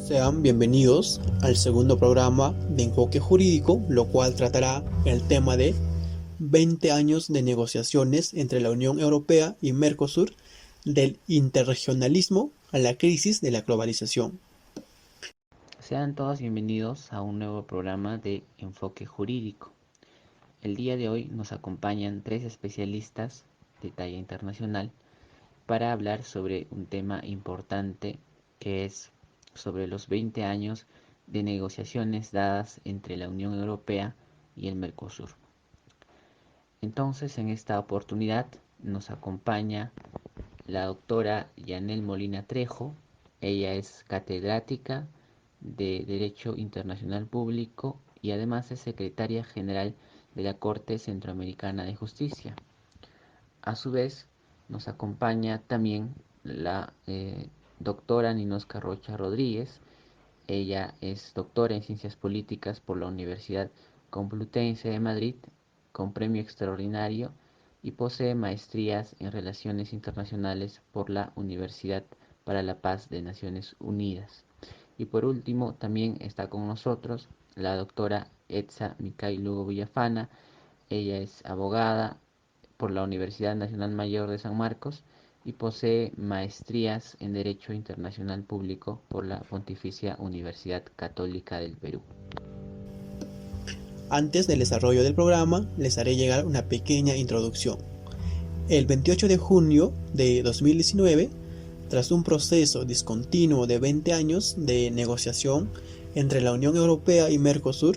Sean bienvenidos al segundo programa de Enfoque Jurídico, lo cual tratará el tema de 20 años de negociaciones entre la Unión Europea y Mercosur, del interregionalismo a la crisis de la globalización. Sean todos bienvenidos a un nuevo programa de Enfoque Jurídico. El día de hoy nos acompañan tres especialistas de talla internacional para hablar sobre un tema importante que es sobre los 20 años de negociaciones dadas entre la Unión Europea y el Mercosur. Entonces, en esta oportunidad nos acompaña la doctora Yanel Molina Trejo. Ella es catedrática de Derecho Internacional Público y además es secretaria general de la Corte Centroamericana de Justicia. A su vez, nos acompaña también la doctora Ninosca Rocha Rodríguez. Ella es doctora en Ciencias Políticas por la Universidad Complutense de Madrid, con premio extraordinario, y posee maestrías en Relaciones Internacionales por la Universidad para la Paz de Naciones Unidas. Y por último, también está con nosotros la doctora Etsa Micay Lugo Villafana. Ella es abogada por la Universidad Nacional Mayor de San Marcos y posee maestrías en Derecho Internacional Público por la Pontificia Universidad Católica del Perú. Antes del desarrollo del programa, les haré llegar una pequeña introducción. El 28 de junio de 2019, tras un proceso discontinuo de 20 años de negociación entre la Unión Europea y Mercosur,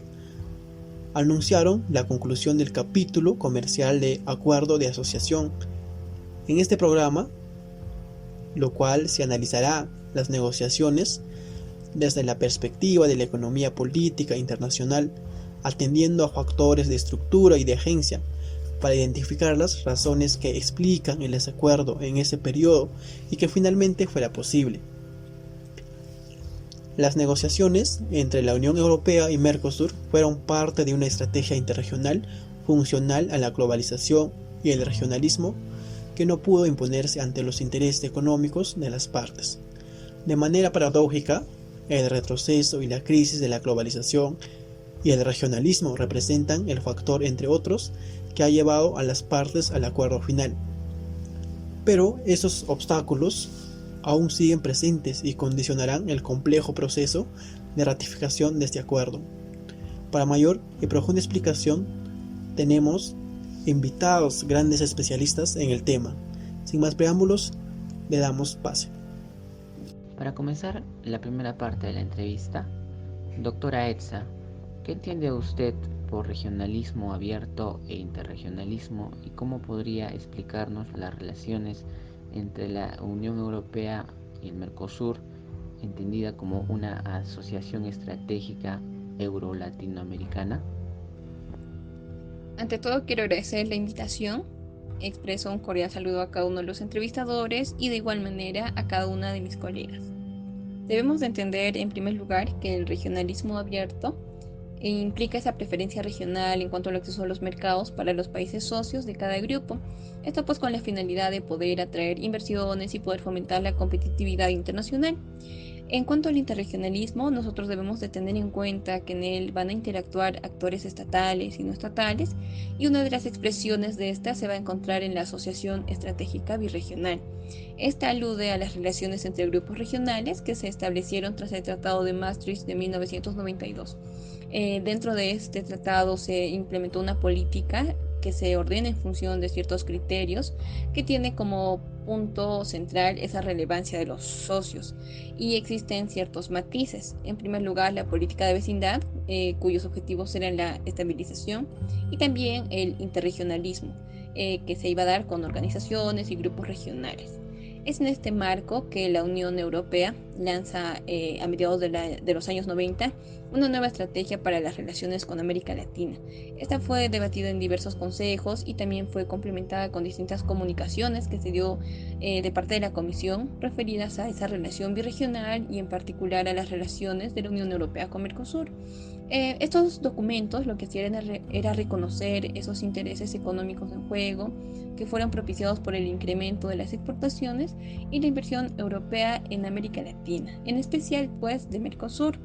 anunciaron la conclusión del capítulo comercial de Acuerdo de Asociación. En este programa, lo cual se analizará las negociaciones desde la perspectiva de la economía política internacional, atendiendo a factores de estructura y de agencia, para identificar las razones que explican el desacuerdo en ese periodo y que finalmente fuera posible. Las negociaciones entre la Unión Europea y Mercosur fueron parte de una estrategia interregional funcional a la globalización y el regionalismo que no pudo imponerse ante los intereses económicos de las partes. De manera paradójica, el retroceso y la crisis de la globalización y el regionalismo representan el factor, entre otros, que ha llevado a las partes al acuerdo final. Pero esos obstáculos aún siguen presentes y condicionarán el complejo proceso de ratificación de este acuerdo. Para mayor y profunda explicación, tenemos invitados grandes especialistas en el tema. Sin más preámbulos, le damos pase. Para comenzar la primera parte de la entrevista, doctora Etsa, ¿qué entiende usted por regionalismo abierto e interregionalismo y cómo podría explicarnos las relaciones entre la Unión Europea y el Mercosur, entendida como una asociación estratégica euro-latinoamericana? Ante todo, quiero agradecer la invitación. Expreso un cordial saludo a cada uno de los entrevistadores y de igual manera a cada una de mis colegas. Debemos de entender, en primer lugar, que el regionalismo abierto implica esa preferencia regional en cuanto al acceso a los mercados para los países socios de cada grupo. Esto pues con la finalidad de poder atraer inversiones y poder fomentar la competitividad internacional. En cuanto al interregionalismo, nosotros debemos de tener en cuenta que en él van a interactuar actores estatales y no estatales, y una de las expresiones de esta se va a encontrar en la Asociación Estratégica Birregional. Esta alude a las relaciones entre grupos regionales que se establecieron tras el Tratado de Maastricht de 1992. Dentro de este tratado se implementó una política que se ordena en función de ciertos criterios que tiene como punto central esa relevancia de los socios, y existen ciertos matices. En primer lugar, la política de vecindad, cuyos objetivos eran la estabilización, y también el interregionalismo, que se iba a dar con organizaciones y grupos regionales. Es en este marco que la Unión Europea lanza a mediados de los años 90 una nueva estrategia para las relaciones con América Latina. Esta fue debatida en diversos consejos y también fue complementada con distintas comunicaciones que se dio de parte de la Comisión referidas a esa relación birregional y en particular a las relaciones de la Unión Europea con Mercosur. Estos documentos lo que hacían era reconocer esos intereses económicos en juego que fueron propiciados por el incremento de las exportaciones y la inversión europea en América Latina, en especial pues de Mercosur.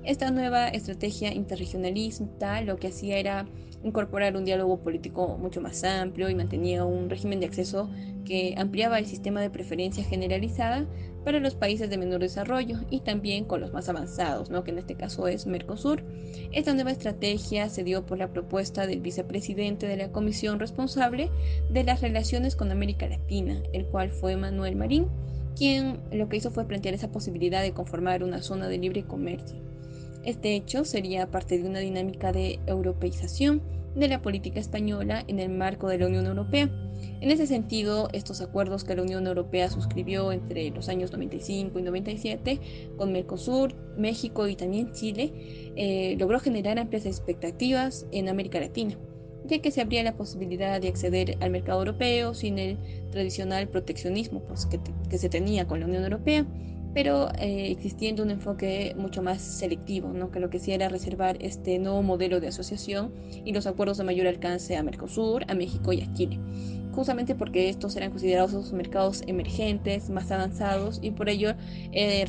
Esta nueva estrategia interregionalista lo que hacía era incorporar un diálogo político mucho más amplio y mantenía un régimen de acceso que ampliaba el sistema de preferencia generalizada para los países de menor desarrollo y también con los más avanzados, ¿no? Que en este caso es Mercosur. Esta nueva estrategia se dio por la propuesta del vicepresidente de la comisión responsable de las relaciones con América Latina, el cual fue Manuel Marín, quien lo que hizo fue plantear esa posibilidad de conformar una zona de libre comercio. Este hecho sería parte de una dinámica de europeización de la política española en el marco de la Unión Europea. En ese sentido, estos acuerdos que la Unión Europea suscribió entre los años 95 y 97 con Mercosur, México y también Chile, logró generar amplias expectativas en América Latina, ya que se abría la posibilidad de acceder al mercado europeo sin el tradicional proteccionismo pues, que se tenía con la Unión Europea, pero existiendo un enfoque mucho más selectivo, ¿no? Que lo que sí era reservar este nuevo modelo de asociación y los acuerdos de mayor alcance a Mercosur, a México y a Chile, justamente porque estos eran considerados los mercados emergentes, más avanzados y por ello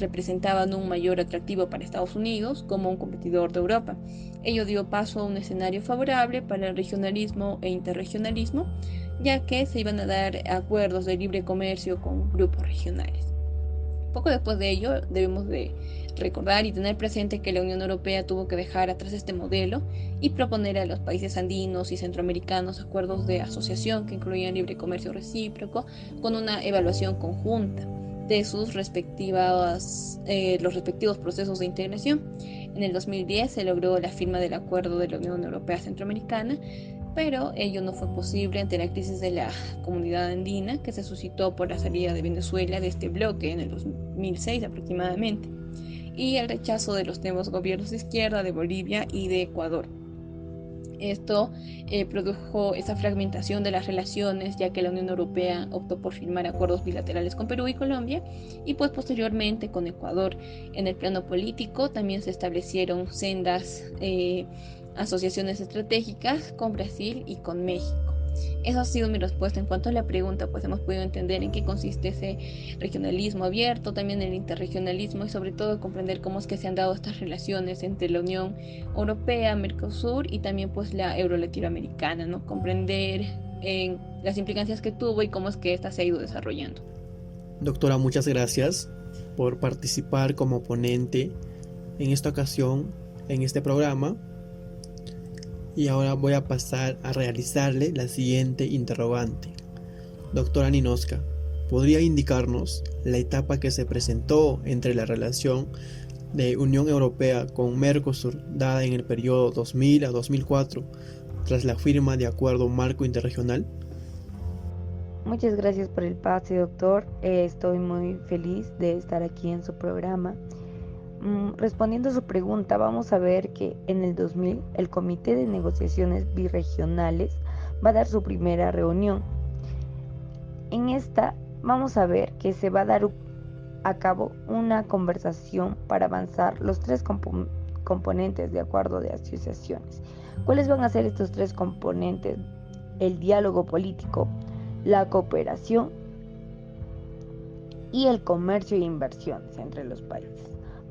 representaban un mayor atractivo para Estados Unidos como un competidor de Europa. Ello dio paso a un escenario favorable para el regionalismo e interregionalismo, ya que se iban a dar acuerdos de libre comercio con grupos regionales. Poco después de ello, debemos de recordar y tener presente que la Unión Europea tuvo que dejar atrás este modelo y proponer a los países andinos y centroamericanos acuerdos de asociación que incluían libre comercio recíproco con una evaluación conjunta de sus los respectivos procesos de integración. En el 2010 se logró la firma del Acuerdo de la Unión Europea Centroamericana, pero ello no fue posible ante la crisis de la comunidad andina que se suscitó por la salida de Venezuela de este bloque en el 2006 aproximadamente, y el rechazo de los nuevos gobiernos de izquierda de Bolivia y de Ecuador. Esto produjo esa fragmentación de las relaciones, ya que la Unión Europea optó por firmar acuerdos bilaterales con Perú y Colombia, y pues posteriormente con Ecuador. En el plano político también se establecieron sendas asociaciones estratégicas con Brasil y con México. Esa ha sido mi respuesta en cuanto a la pregunta, pues hemos podido entender en qué consiste ese regionalismo abierto, también el interregionalismo y sobre todo comprender cómo es que se han dado estas relaciones entre la Unión Europea, Mercosur y también pues la euro-latinoamericana, ¿no? Comprender las implicancias que tuvo y cómo es que esta se ha ido desarrollando. Doctora, muchas gracias por participar como ponente en esta ocasión en este programa. Y ahora voy a pasar a realizarle la siguiente interrogante. Doctora Ninoska, ¿podría indicarnos la etapa que se presentó entre la relación de Unión Europea con Mercosur dada en el periodo 2000 a 2004 tras la firma de acuerdo marco interregional? Muchas gracias por el pase, doctor. Estoy muy feliz de estar aquí en su programa. Respondiendo a su pregunta, vamos a ver que en el 2000 el Comité de Negociaciones Birregionales va a dar su primera reunión. En esta vamos a ver que se va a dar a cabo una conversación para avanzar los tres componentes de acuerdo de asociaciones. ¿Cuáles van a ser estos tres componentes? El diálogo político, la cooperación y el comercio e inversiones entre los países.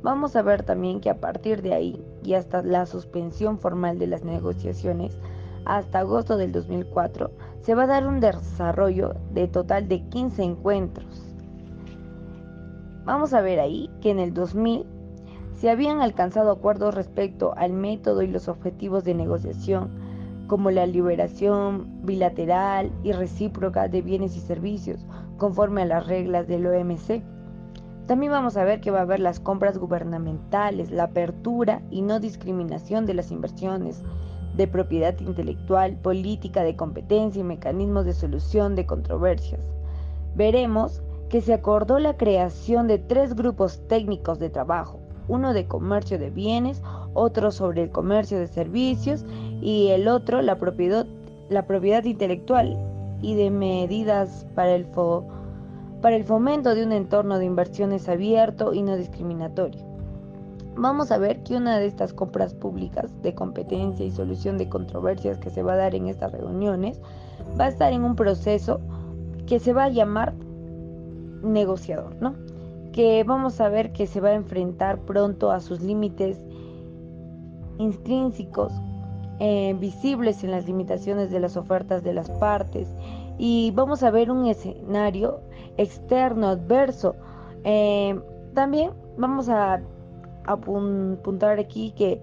Vamos a ver también que a partir de ahí y hasta la suspensión formal de las negociaciones, hasta agosto del 2004, se va a dar un desarrollo de total de 15 encuentros. Vamos a ver ahí que en el 2000 se habían alcanzado acuerdos respecto al método y los objetivos de negociación, como la liberación bilateral y recíproca de bienes y servicios, conforme a las reglas del OMC. También vamos a ver que va a haber las compras gubernamentales, la apertura y no discriminación de las inversiones, de propiedad intelectual, política de competencia y mecanismos de solución de controversias. Veremos que se acordó la creación de 3 grupos técnicos de trabajo, uno de comercio de bienes, otro sobre el comercio de servicios y el otro la propiedad intelectual y de medidas para el fomento de un entorno de inversiones abierto y no discriminatorio. Vamos a ver que una de estas compras públicas de competencia y solución de controversias que se va a dar en estas reuniones va a estar en un proceso que se va a llamar negociador, ¿no? Que vamos a ver que se va a enfrentar pronto a sus límites intrínsecos, visibles en las limitaciones de las ofertas de las partes, y vamos a ver un escenario externo adverso. También vamos a apuntar aquí que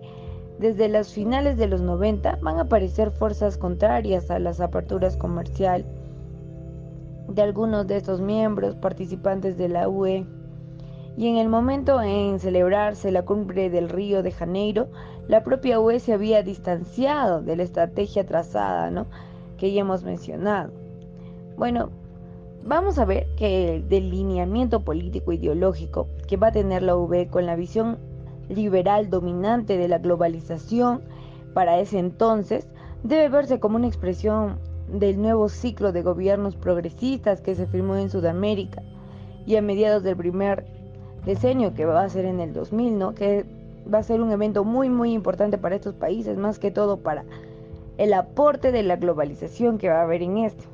desde las finales de los 90 van a aparecer fuerzas contrarias a las aperturas comerciales de algunos de estos miembros participantes de la UE. Y en el momento en celebrarse la cumbre del Río de Janeiro, la propia UE se había distanciado de la estrategia trazada, ¿no?, que ya hemos mencionado. Bueno, vamos a ver que el delineamiento político ideológico que va a tener la UE con la visión liberal dominante de la globalización para ese entonces debe verse como una expresión del nuevo ciclo de gobiernos progresistas que se firmó en Sudamérica y a mediados del primer decenio, que va a ser en el 2000, ¿no?, que va a ser un evento muy muy importante para estos países, más que todo para el aporte de la globalización que va a haber en este.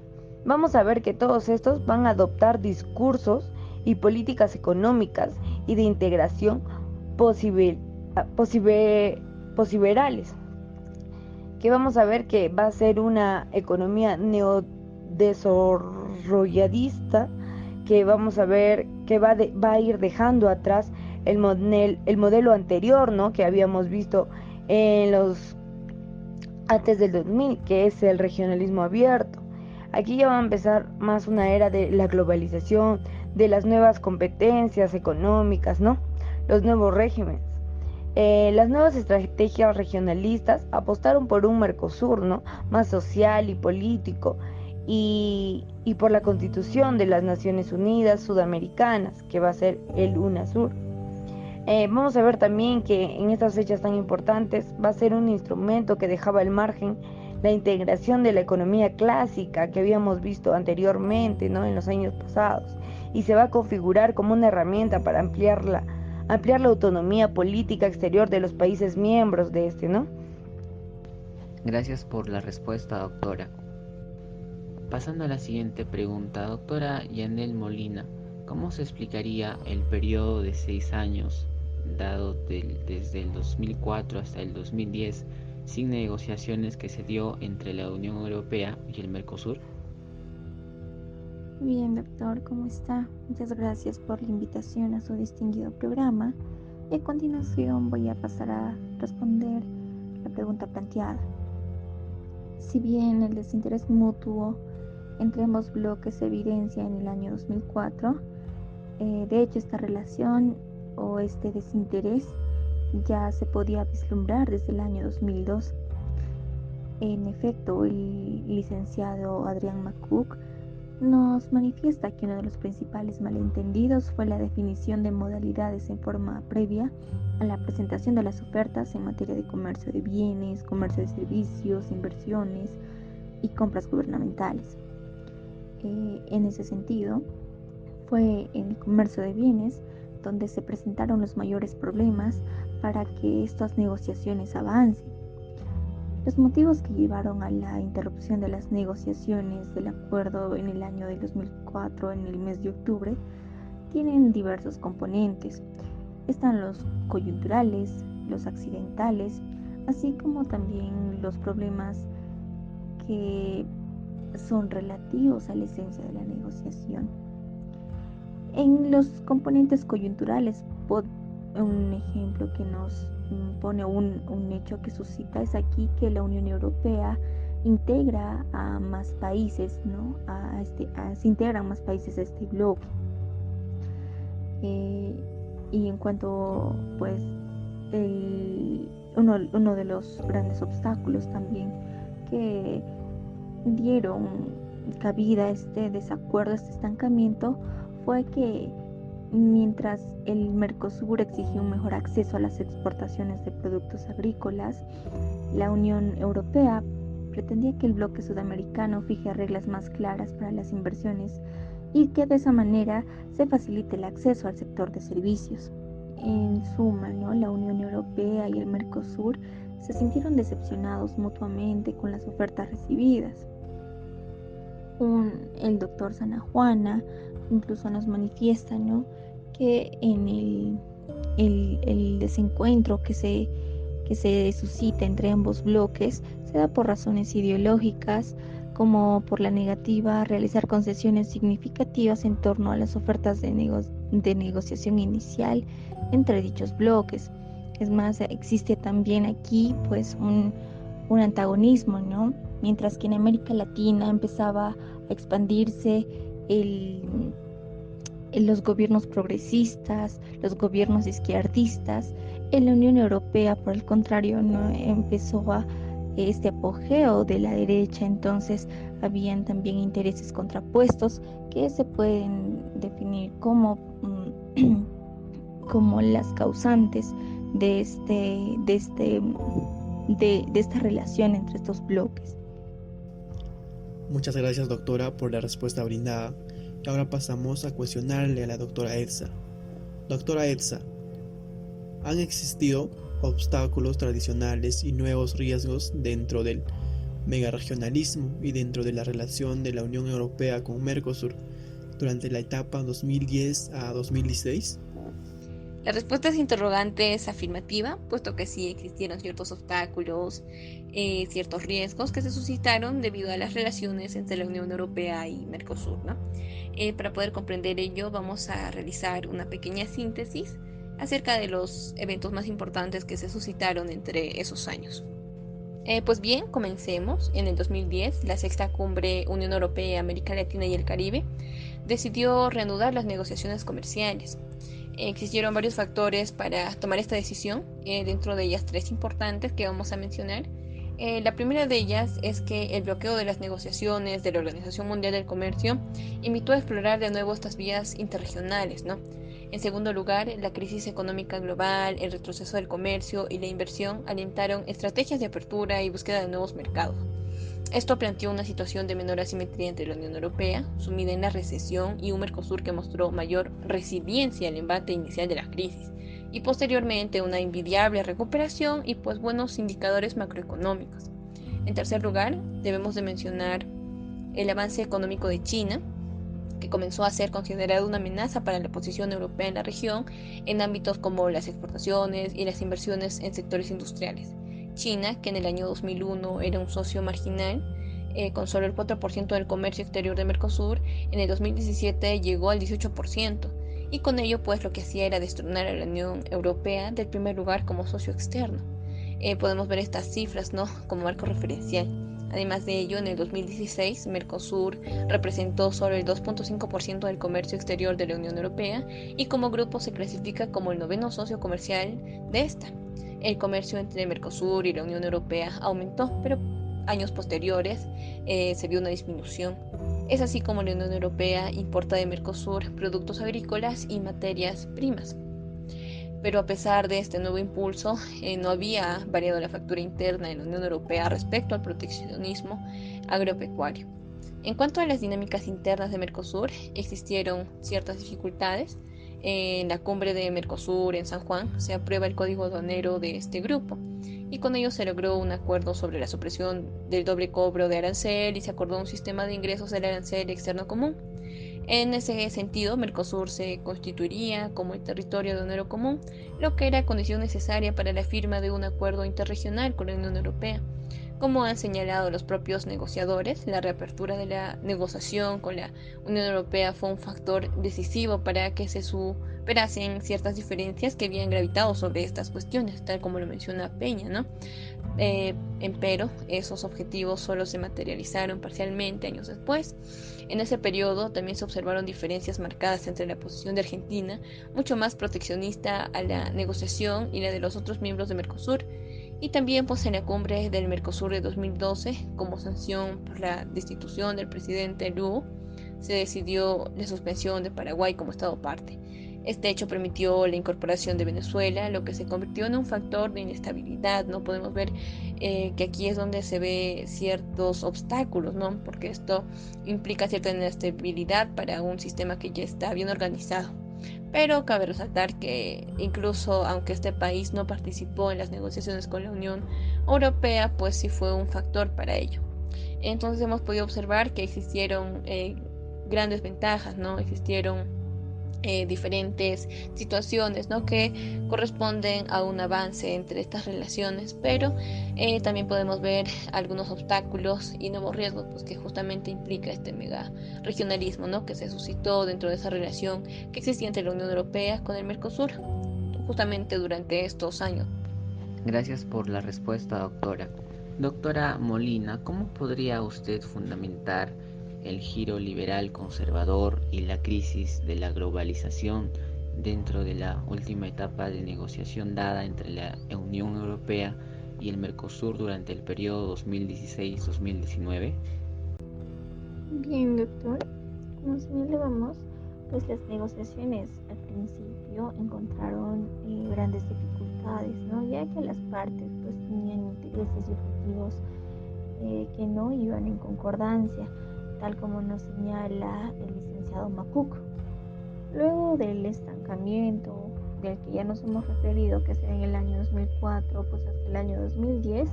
Vamos a ver que todos estos van a adoptar discursos y políticas económicas y de integración posiberales, que vamos a ver que va a ser una economía neodesarrolladista, que vamos a ver que va a ir dejando atrás el modelo anterior, ¿no?, que habíamos visto en los antes del 2000, que es el regionalismo abierto. Aquí ya va a empezar más una era de la globalización, de las nuevas competencias económicas, ¿no?, los nuevos regímenes. Las nuevas estrategias regionalistas apostaron por un Mercosur, ¿no?, más social y político, y por la constitución de las Naciones Unidas Sudamericanas, que va a ser el UNASUR. Vamos a ver también que en estas fechas tan importantes va a ser un instrumento que dejaba al margen la integración de la economía clásica que habíamos visto anteriormente, ¿no?, en los años pasados, y se va a configurar como una herramienta para ampliar la autonomía política exterior de los países miembros de este, ¿no? Gracias por la respuesta, doctora. Pasando a la siguiente pregunta, doctora Yanel Molina, ¿cómo se explicaría el periodo de 6 años, dado desde el 2004 hasta el 2010, sin negociaciones que se dio entre la Unión Europea y el Mercosur? Bien, doctor, ¿cómo está? Muchas gracias por la invitación a su distinguido programa. Y a continuación voy a pasar a responder la pregunta planteada. Si bien el desinterés mutuo entre ambos bloques se evidencia en el año 2004, de hecho esta relación o este desinterés ya se podía vislumbrar desde el año 2002. En efecto, el licenciado Adrián McCook nos manifiesta que uno de los principales malentendidos fue la definición de modalidades en forma previa a la presentación de las ofertas en materia de comercio de bienes, comercio de servicios, inversiones y compras gubernamentales. En ese sentido, fue en el comercio de bienes donde se presentaron los mayores problemas para que estas negociaciones avancen. Los motivos que llevaron a la interrupción de las negociaciones del acuerdo en el año de 2004, en el mes de octubre, tienen diversos componentes. Están los coyunturales, los accidentales, así como también los problemas que son relativos a la esencia de la negociación. En los componentes coyunturales, un ejemplo que nos pone un hecho que suscita es aquí que la Unión Europea integra a más países, ¿no?, se integran más países a este bloque. Y en cuanto, pues, uno de los grandes obstáculos también que dieron cabida a este desacuerdo, a este estancamiento, fue que Mientras el Mercosur exigía un mejor acceso a las exportaciones de productos agrícolas, la Unión Europea pretendía que el bloque sudamericano fije reglas más claras para las inversiones y que de esa manera se facilite el acceso al sector de servicios. En suma, ¿no? La Unión Europea y el Mercosur se sintieron decepcionados mutuamente con las ofertas recibidas. El doctor Sana Juana incluso nos manifiesta, ¿no?, que en el desencuentro que se suscita entre ambos bloques se da por razones ideológicas, como por la negativa a realizar concesiones significativas en torno a las ofertas de negociación inicial entre dichos bloques. Es más, existe también aquí pues un antagonismo, ¿no? Mientras que en América Latina empezaba a expandirse los gobiernos progresistas, los gobiernos izquierdistas, en la Unión Europea, por el contrario, no empezó a este apogeo de la derecha. Entonces habían también intereses contrapuestos que se pueden definir como, como las causantes de esta relación entre estos bloques. Muchas gracias, doctora, por la respuesta brindada. Y ahora pasamos a cuestionarle a la doctora Edsa. Doctora Edsa, ¿han existido obstáculos tradicionales y nuevos riesgos dentro del megaregionalismo y dentro de la relación de la Unión Europea con Mercosur durante la etapa 2010 a 2016? La respuesta es interrogante, es afirmativa, puesto que sí existieron ciertos obstáculos, ciertos riesgos que se suscitaron debido a las relaciones entre la Unión Europea y Mercosur, ¿no? Para poder comprender ello, vamos a realizar una pequeña síntesis acerca de los eventos más importantes que se suscitaron entre esos años. Pues bien, comencemos. En el 2010, la sexta cumbre Unión Europea, América Latina y el Caribe decidió reanudar las negociaciones comerciales. Existieron varios factores para tomar esta decisión, dentro de ellas tres importantes que vamos a mencionar. La primera de ellas es que el bloqueo de las negociaciones de la Organización Mundial del Comercio invitó a explorar de nuevo estas vías interregionales, ¿no? En segundo lugar, la crisis económica global, el retroceso del comercio y la inversión alentaron estrategias de apertura y búsqueda de nuevos mercados. Esto planteó una situación de menor asimetría entre la Unión Europea, sumida en la recesión, y un Mercosur que mostró mayor resiliencia al embate inicial de la crisis, y posteriormente una envidiable recuperación y pues buenos indicadores macroeconómicos. En tercer lugar, debemos de mencionar el avance económico de China, que comenzó a ser considerado una amenaza para la posición europea en la región en ámbitos como las exportaciones y las inversiones en sectores industriales. China, que en el año 2001 era un socio marginal, con solo el 4% del comercio exterior de Mercosur, en el 2017 llegó al 18%, y con ello pues lo que hacía era destronar a la Unión Europea del primer lugar como socio externo. Podemos ver estas cifras, ¿no?, como marco referencial. Además de ello, en el 2016, Mercosur representó solo el 2.5% del comercio exterior de la Unión Europea y como grupo se clasifica como el noveno socio comercial de esta. El comercio entre Mercosur y la Unión Europea aumentó, pero años posteriores se vio una disminución. Es así como la Unión Europea importa de Mercosur productos agrícolas y materias primas. Pero a pesar de este nuevo impulso, no había variado la factura interna de la Unión Europea respecto al proteccionismo agropecuario. En cuanto a las dinámicas internas de Mercosur, existieron ciertas dificultades. En la cumbre de Mercosur en San Juan se aprueba el código aduanero de este grupo, y con ello se logró un acuerdo sobre la supresión del doble cobro de arancel y se acordó un sistema de ingresos del arancel externo común. En ese sentido, Mercosur se constituiría como el territorio aduanero común, lo que era condición necesaria para la firma de un acuerdo interregional con la Unión Europea. Como han señalado los propios negociadores, la reapertura de la negociación con la Unión Europea fue un factor decisivo para que se superasen ciertas diferencias que habían gravitado sobre estas cuestiones, tal como lo menciona Peña, ¿no? Empero, esos objetivos solo se materializaron parcialmente años después. En ese periodo también se observaron diferencias marcadas entre la posición de Argentina, mucho más proteccionista a la negociación, y la de los otros miembros de Mercosur, y también pues en la cumbre del Mercosur de 2012, como sanción por la destitución del presidente Lugo, se decidió la suspensión de Paraguay como Estado parte. Este hecho permitió la incorporación de Venezuela, lo que se convirtió en un factor de inestabilidad, ¿no? Podemos ver que aquí es donde se ve ciertos obstáculos, ¿no? Porque esto implica cierta inestabilidad para un sistema que ya está bien organizado. Pero cabe resaltar que incluso aunque este país no participó en las negociaciones con la Unión Europea, pues sí fue un factor para ello. Entonces hemos podido observar que existieron grandes ventajas, ¿no? Existieron diferentes situaciones, ¿no? Que corresponden a un avance entre estas relaciones, pero también podemos ver algunos obstáculos y nuevos riesgos, pues, que justamente implica este mega regionalismo, ¿no? Que se suscitó dentro de esa relación que existía entre la Unión Europea con el Mercosur justamente durante estos años. Gracias por la respuesta, doctora. Doctora Molina, ¿cómo podría usted fundamentar el giro liberal conservador y la crisis de la globalización dentro de la última etapa de negociación dada entre la Unión Europea y el Mercosur durante el periodo 2016-2019? Bien, doctor. Como señalábamos, pues las negociaciones al principio encontraron grandes dificultades, ¿no? Ya que las partes pues tenían intereses y objetivos que no iban en concordancia, tal como nos señala el licenciado Makuk. Luego del estancamiento del que ya nos hemos referido, que será en el año 2004, pues hasta el año 2010,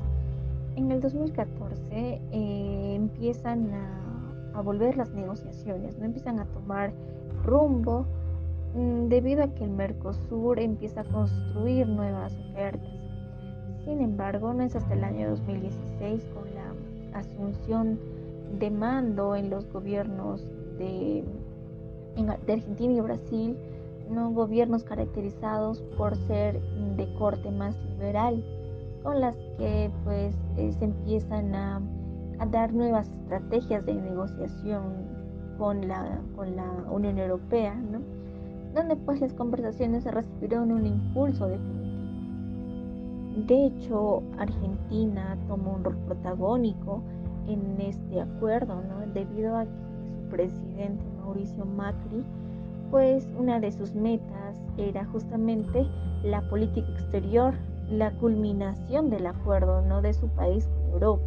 en el 2014 empiezan a volver las negociaciones, no empiezan a tomar rumbo debido a que el Mercosur empieza a construir nuevas ofertas. Sin embargo, no es hasta el año 2016 con la asunción de mando en los gobiernos de, de Argentina y Brasil, no gobiernos caracterizados por ser de corte más liberal, con las que pues se empiezan a dar nuevas estrategias de negociación con la Unión Europea, ¿no? Donde pues las conversaciones recibieron un impulso definitivo. De hecho, Argentina tomó un rol protagónico en este acuerdo, ¿no? Debido a que su presidente Mauricio Macri, pues una de sus metas era justamente la política exterior, la culminación del acuerdo, ¿no? De su país con Europa.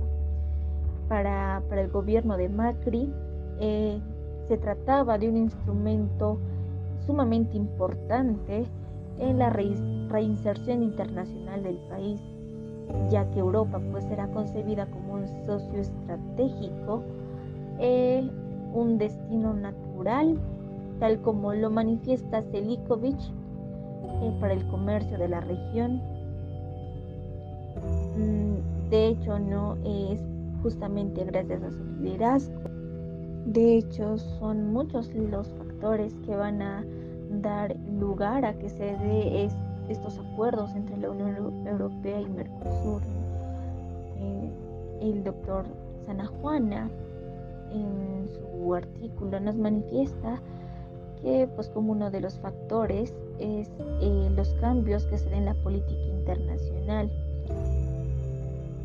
Para el gobierno de Macri se trataba de un instrumento sumamente importante en la reinserción internacional del país, ya que Europa pues era concebida como un socio estratégico, un destino natural, tal como lo manifiesta Selikovic para el comercio de la región. De hecho, no es justamente gracias a su liderazgo. De hecho, son muchos los factores que van a dar lugar a que se dé estos acuerdos entre la Unión Europea y Mercosur. El doctor Sanajuana en su artículo nos manifiesta que pues como uno de los factores es los cambios que se den en la política internacional,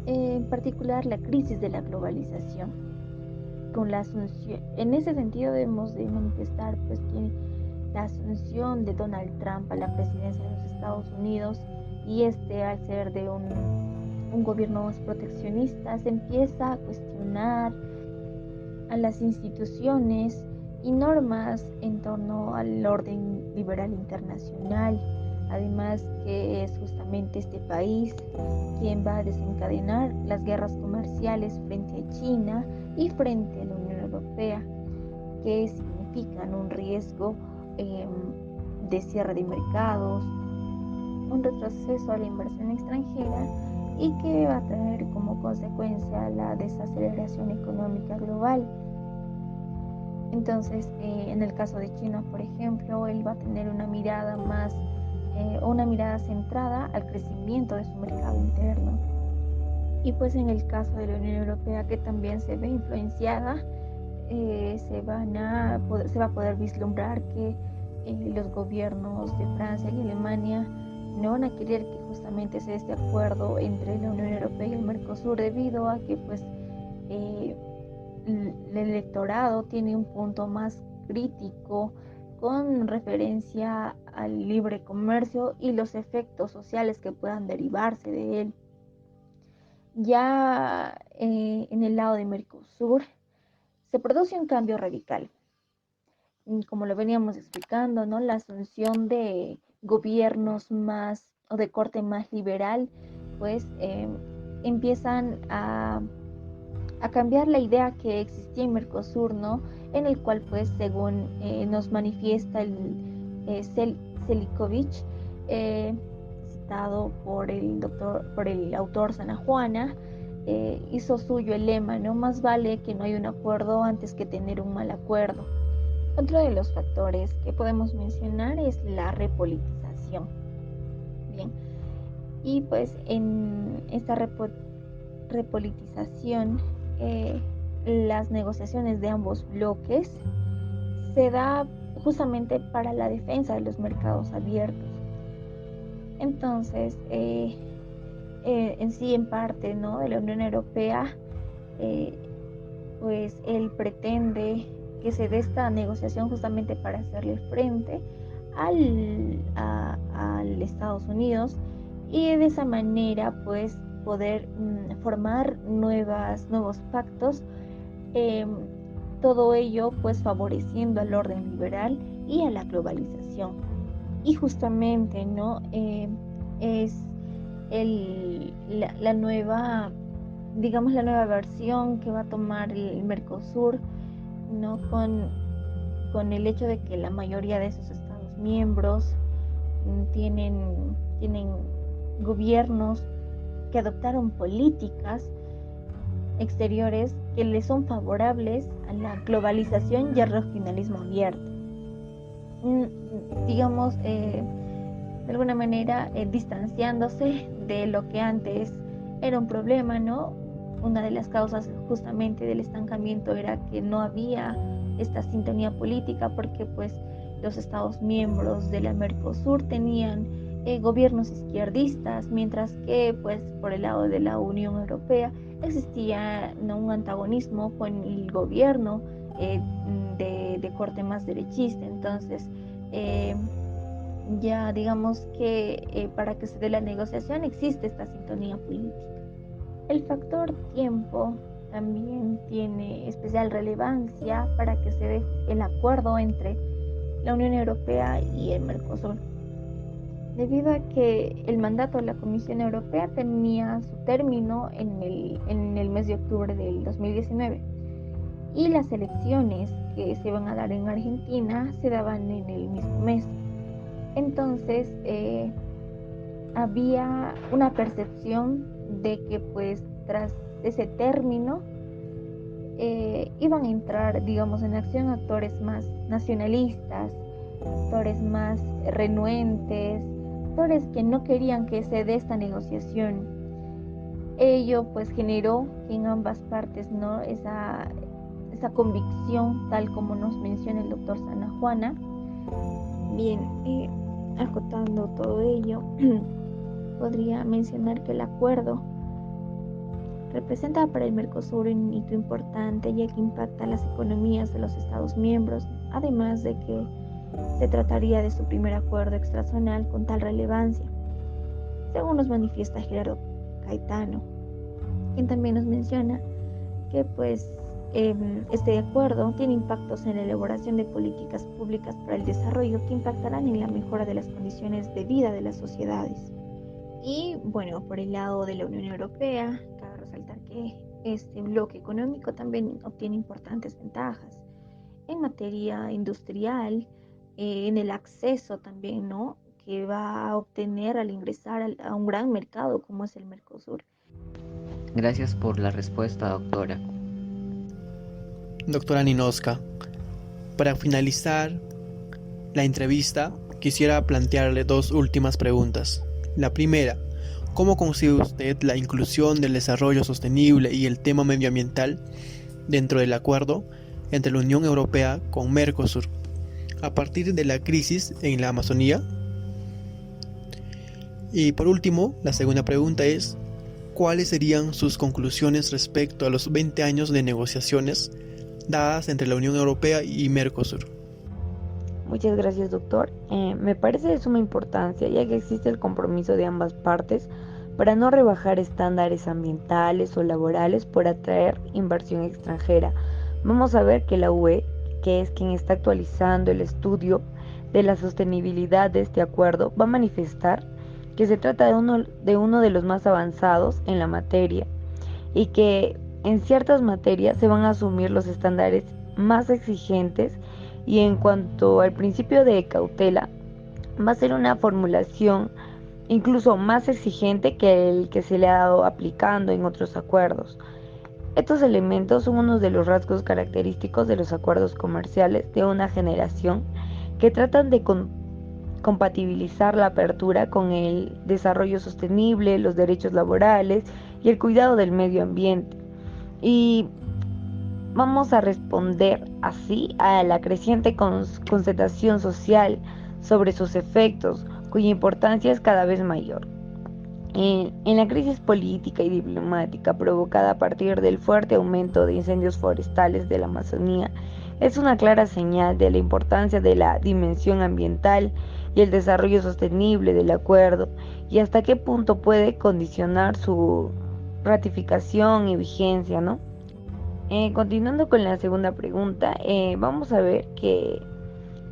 en particular la crisis de la globalización. Con la asunción, en ese sentido debemos de manifestar pues que la asunción de Donald Trump a la presidencia de los Estados Unidos y al ser de un gobierno más proteccionista se empieza a cuestionar a las instituciones y normas en torno al orden liberal internacional, además que es justamente este país quien va a desencadenar las guerras comerciales frente a China y frente a la Unión Europea, que significan un riesgo de cierre de mercados, un retroceso a la inversión extranjera y que va a traer como consecuencia la desaceleración económica global. Entonces, en el caso de China, por ejemplo, él va a tener una mirada más, una mirada centrada al crecimiento de su mercado interno. Y pues en el caso de la Unión Europea, que también se ve influenciada, se va a poder vislumbrar que los gobiernos de Francia y Alemania no van a querer que justamente sea este acuerdo entre la Unión Europea y el Mercosur, debido a que pues el electorado tiene un punto más crítico con referencia al libre comercio y los efectos sociales que puedan derivarse de él. Ya en el lado de Mercosur se produce un cambio radical. Como lo veníamos explicando, ¿no? La asunción de gobiernos más o de corte más liberal, pues empiezan a cambiar la idea que existía en Mercosur, ¿no? En el cual, pues, según nos manifiesta el Selikovic, citado por el autor Sanahuana, hizo suyo el lema, ¿no? Más vale que no haya un acuerdo antes que tener un mal acuerdo. Otro de los factores que podemos mencionar es la repolitización. Bien, y pues en esta repolitización, las negociaciones de ambos bloques se da justamente para la defensa de los mercados abiertos. Entonces, en sí, en parte, ¿no?, de la Unión Europea, pues él pretende que se dé esta negociación justamente para hacerle frente al Estados Unidos y de esa manera, pues, poder formar nuevos pactos, todo ello pues favoreciendo al orden liberal y a la globalización. Y justamente, ¿no?, es la nueva, digamos, la nueva versión que va a tomar el Mercosur, ¿no?, con el hecho de que la mayoría de sus estados miembros tienen gobiernos que adoptaron políticas exteriores que le son favorables a la globalización y al regionalismo abierto. Digamos, de alguna manera, distanciándose de lo que antes era un problema, ¿no? Una de las causas justamente del estancamiento era que no había esta sintonía política, porque pues los estados miembros de la Mercosur tenían gobiernos izquierdistas, mientras que pues por el lado de la Unión Europea existía, ¿no?, un antagonismo con el gobierno de corte más derechista. Entonces, ya digamos que para que se dé la negociación existe esta sintonía política. El factor tiempo también tiene especial relevancia para que se dé el acuerdo entre la Unión Europea y el Mercosur, debido a que el mandato de la Comisión Europea tenía su término en el mes de octubre del 2019 y las elecciones que se iban a dar en Argentina se daban en el mismo mes. Entonces había una percepción de que pues tras ese término iban a entrar, digamos, en acción actores más nacionalistas, actores más renuentes, actores que no querían que se dé esta negociación. Ello pues generó en ambas partes, ¿no?, esa convicción, tal como nos menciona el doctor Sanahuana. Bien, acotando todo ello, podría mencionar que el acuerdo representa para el Mercosur un hito importante, ya que impacta las economías de los Estados miembros, además de que se trataría de su primer acuerdo extrazonal con tal relevancia, según nos manifiesta Gerardo Caetano, quien también nos menciona que pues este acuerdo tiene impactos en la elaboración de políticas públicas para el desarrollo que impactarán en la mejora de las condiciones de vida de las sociedades. Y bueno, por el lado de la Unión Europea, cabe resaltar que este bloque económico también obtiene importantes ventajas en materia industrial, en el acceso también, ¿no?, que va a obtener al ingresar a un gran mercado como es el Mercosur. Gracias por la respuesta, doctora. Doctora Ninotska, para finalizar la entrevista, quisiera plantearle dos últimas preguntas. La primera, ¿cómo concibe usted la inclusión del desarrollo sostenible y el tema medioambiental dentro del acuerdo entre la Unión Europea con Mercosur a partir de la crisis en la Amazonía? Y por último, la segunda pregunta es, ¿cuáles serían sus conclusiones respecto a los 20 años de negociaciones dadas entre la Unión Europea y Mercosur? Muchas gracias, doctor. Me parece de suma importancia, ya que existe el compromiso de ambas partes para no rebajar estándares ambientales o laborales por atraer inversión extranjera. Vamos a ver que la UE, que es quien está actualizando el estudio de la sostenibilidad de este acuerdo, va a manifestar que se trata de uno de los más avanzados en la materia y que en ciertas materias se van a asumir los estándares más exigentes, y en cuanto al principio de cautela, va a ser una formulación incluso más exigente que el que se le ha dado aplicando en otros acuerdos. Estos elementos son uno de los rasgos característicos de los acuerdos comerciales de una generación que tratan de compatibilizar la apertura con el desarrollo sostenible, los derechos laborales y el cuidado del medio ambiente. Y vamos a responder así a la creciente constatación social sobre sus efectos, cuya importancia es cada vez mayor. En la crisis política y diplomática provocada a partir del fuerte aumento de incendios forestales de la Amazonía, es una clara señal de la importancia de la dimensión ambiental y el desarrollo sostenible del acuerdo, y hasta qué punto puede condicionar su ratificación y vigencia, ¿no? Continuando con la segunda pregunta, vamos a ver que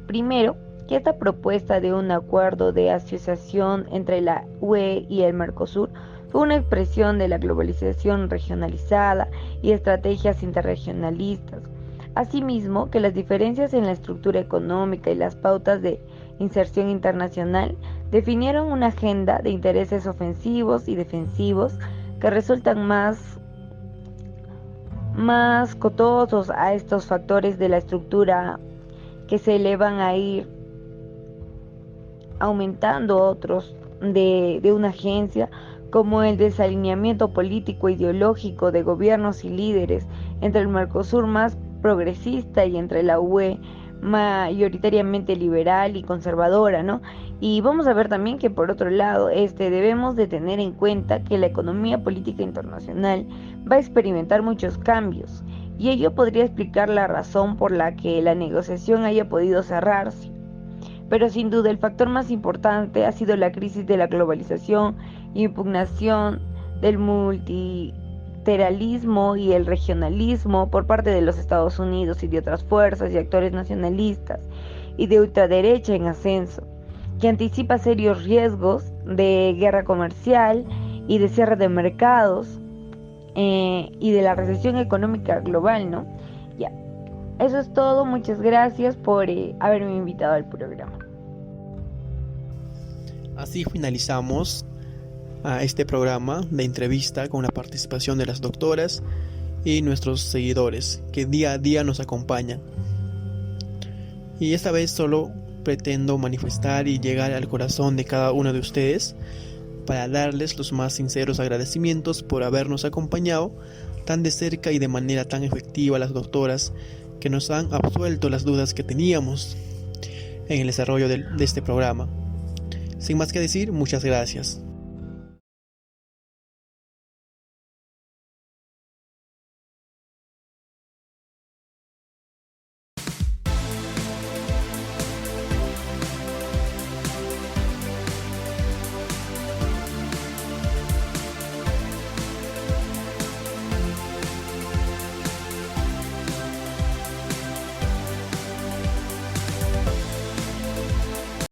primero, que esta propuesta de un acuerdo de asociación entre la UE y el Mercosur fue una expresión de la globalización regionalizada y estrategias interregionalistas. Asimismo, que las diferencias en la estructura económica y las pautas de inserción internacional definieron una agenda de intereses ofensivos y defensivos que resultan más costosos a estos factores de la estructura, que se le van a ir aumentando otros de una agencia, como el desalineamiento político e ideológico de gobiernos y líderes entre el Mercosur más progresista y entre la UE mayoritariamente liberal y conservadora, ¿no? Y vamos a ver también que por otro lado, debemos de tener en cuenta que la economía política internacional va a experimentar muchos cambios, y ello podría explicar la razón por la que la negociación haya podido cerrarse. Pero sin duda el factor más importante ha sido la crisis de la globalización, impugnación del multilateralismo y el regionalismo por parte de los Estados Unidos y de otras fuerzas y actores nacionalistas y de ultraderecha en ascenso, que anticipa serios riesgos de guerra comercial y de cierre de mercados, y de la recesión económica global, ¿no? Ya, eso es todo. Muchas gracias por haberme invitado al programa. Así finalizamos a este programa de entrevista con la participación de las doctoras y nuestros seguidores que día a día nos acompañan. Y esta vez solo pretendo manifestar y llegar al corazón de cada uno de ustedes para darles los más sinceros agradecimientos por habernos acompañado tan de cerca y de manera tan efectiva a las doctoras que nos han absuelto las dudas que teníamos en el desarrollo de este programa. Sin más que decir, muchas gracias.